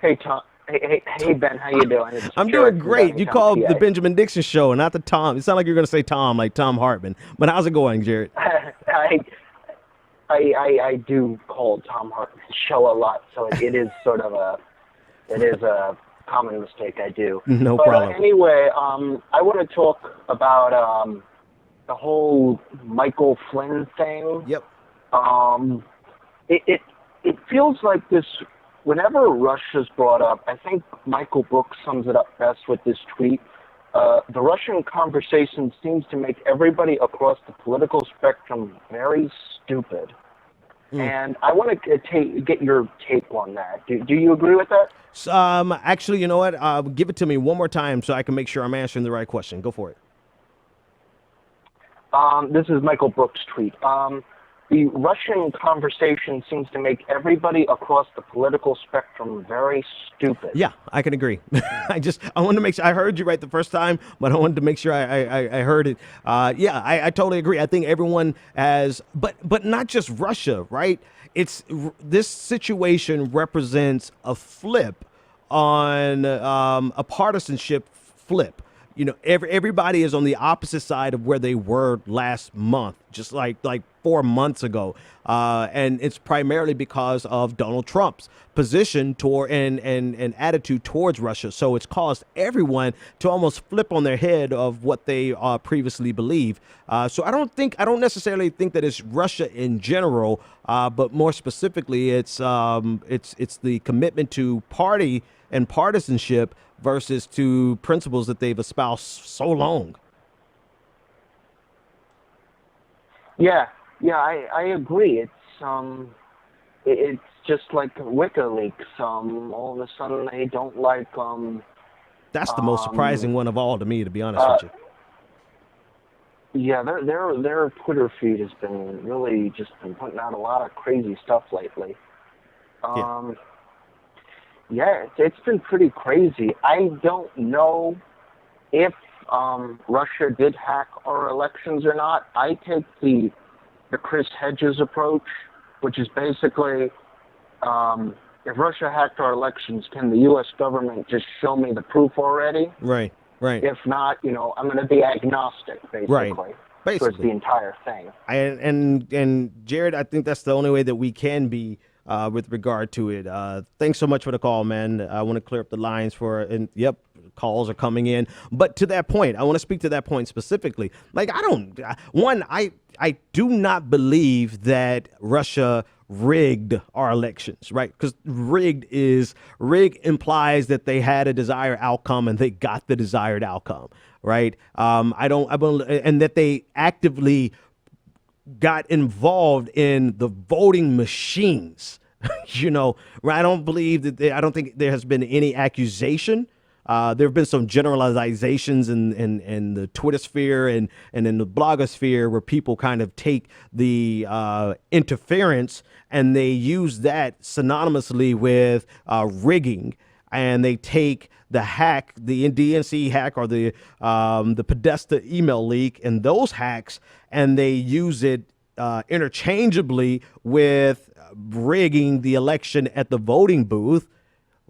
Hey Tom. Hey Ben, how you doing? It's I'm doing Jared from great. You Bennington, called the PA. Benjamin Dixon Show, not the Tom. It sounded like you're going to say Tom, like Tom Hartman. But how's it going, Jared? I, I do call Tom Hartman's show a lot, so it is sort of a common mistake I do. No But problem. anyway, I want to talk about the whole Michael Flynn thing. Yep. Um, it feels like this. Whenever Russia's brought up, I think Michael Brooks sums it up best with this tweet. The Russian conversation seems to make everybody across the political spectrum very stupid. And I want to get your take on that. Do you agree with that? Actually, you know what? Give it to me one more time so I can make sure I'm answering the right question. Go for it. This is Michael Brooks' tweet. The Russian conversation seems to make everybody across the political spectrum very stupid. Yeah, I can agree. I wanted to make sure I heard you right the first time, but I wanted to make sure I heard it. Yeah, I totally agree. I think everyone has, but not just Russia, right? This situation represents a flip on a partisanship flip. You know, everybody is on the opposite side of where they were last month, just like 4 months ago, and it's primarily because of Donald Trump's position toward and attitude towards Russia. So it's caused everyone to almost flip on their head of what they previously believed. So I don't necessarily think that it's Russia in general, but more specifically, it's the commitment to party and partisanship versus to principles that they've espoused so long. Yeah, I agree. It's just like WikiLeaks. All of a sudden they don't like That's the most surprising one of all to me, to be honest uh, with you. yeah, their Twitter feed has been really just been putting out a lot of crazy stuff lately. Yeah. Yeah, it's been pretty crazy. I don't know if Russia did hack our elections or not. I take the Chris Hedges approach, which is basically, if Russia hacked our elections, can the U.S. government just show me the proof already? Right. If not, I'm going to be agnostic, basically, Right. towards the entire thing. And Jared, I think that's the only way that we can be with regard to it. Thanks so much for the call, man. I want to clear up the lines and yep, calls are coming in. But to that point, I want to speak to that point specifically. Like, I do not believe that Russia rigged our elections, right? Because rigged implies that they had a desired outcome and they got the desired outcome, right? And that they actively got involved in the voting machines. I don't believe that I don't think there has been any accusation. There have been some generalizations in the Twitter sphere and in the blogosphere where people kind of take the interference and they use that synonymously with rigging, and they take the hack, the DNC hack, or the Podesta email leak, and those hacks, and they use it interchangeably with rigging the election at the voting booth.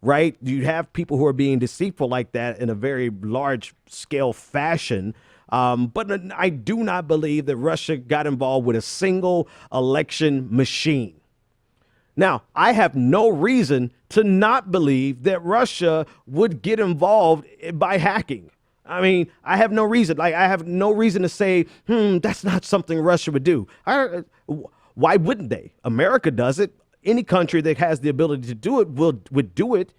Right? You have people who are being deceitful like that in a very large scale fashion. But I do not believe that Russia got involved with a single election machine. Now, I have no reason to not believe that Russia would get involved by hacking. I mean, I have no reason. I have no reason to say, that's not something Russia would do. Why wouldn't they? America does it. Any country that has the ability to do it would do it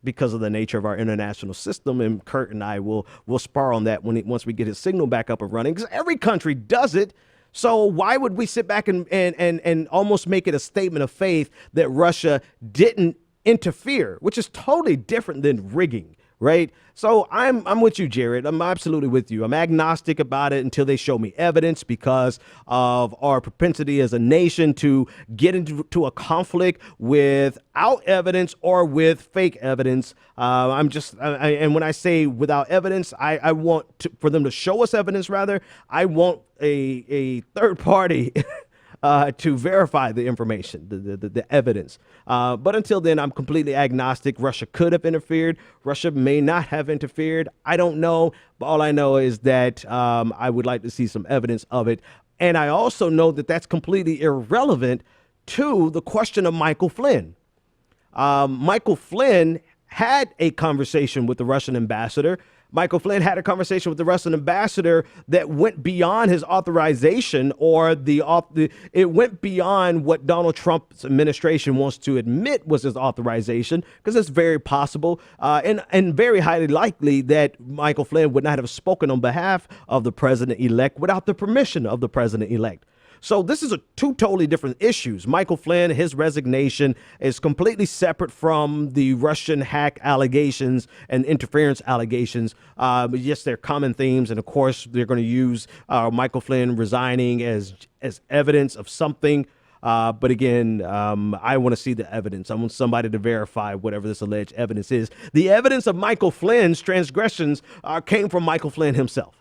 because of the nature of our international system. And Kurt and I will spar on that once we get his signal back up and running, because every country does it. So why would we sit back and almost make it a statement of faith that Russia didn't interfere, which is totally different than rigging, right? So I'm with you, Jared. I'm absolutely with you. I'm agnostic about it until they show me evidence, because of our propensity as a nation to get into a conflict without evidence or with fake evidence. And when I say without evidence, I want for them to show us evidence. Rather, I want a third party to verify the information, the evidence. But until then, I'm completely agnostic. Russia could have interfered. Russia may not have interfered. I don't know. But all I know is that I would like to see some evidence of it. And I also know that that's completely irrelevant to the question of Michael Flynn. Michael Flynn had a conversation with the Russian ambassador. Michael Flynn had a conversation with the Russian ambassador that went beyond his authorization, or it went beyond what Donald Trump's administration wants to admit was his authorization, because it's very possible and very highly likely that Michael Flynn would not have spoken on behalf of the president-elect without the permission of the president-elect. So this is two totally different issues. Michael Flynn, his resignation is completely separate from the Russian hack allegations and interference allegations. Yes, they're common themes. And of course, they're going to use Michael Flynn resigning as evidence of something. But again, I want to see the evidence. I want somebody to verify whatever this alleged evidence is. The evidence of Michael Flynn's transgressions came from Michael Flynn himself.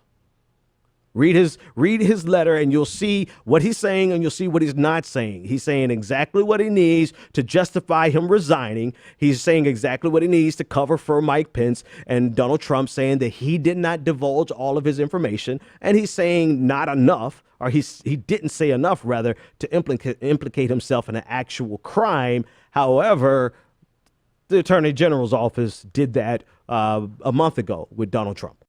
Read his letter and you'll see what he's saying and you'll see what he's not saying. He's saying exactly what he needs to justify him resigning. He's saying exactly what he needs to cover for Mike Pence and Donald Trump, saying that he did not divulge all of his information. And he's saying not enough, or he didn't say enough, rather, to implicate himself in an actual crime. However, the Attorney General's office did that a month ago with Donald Trump.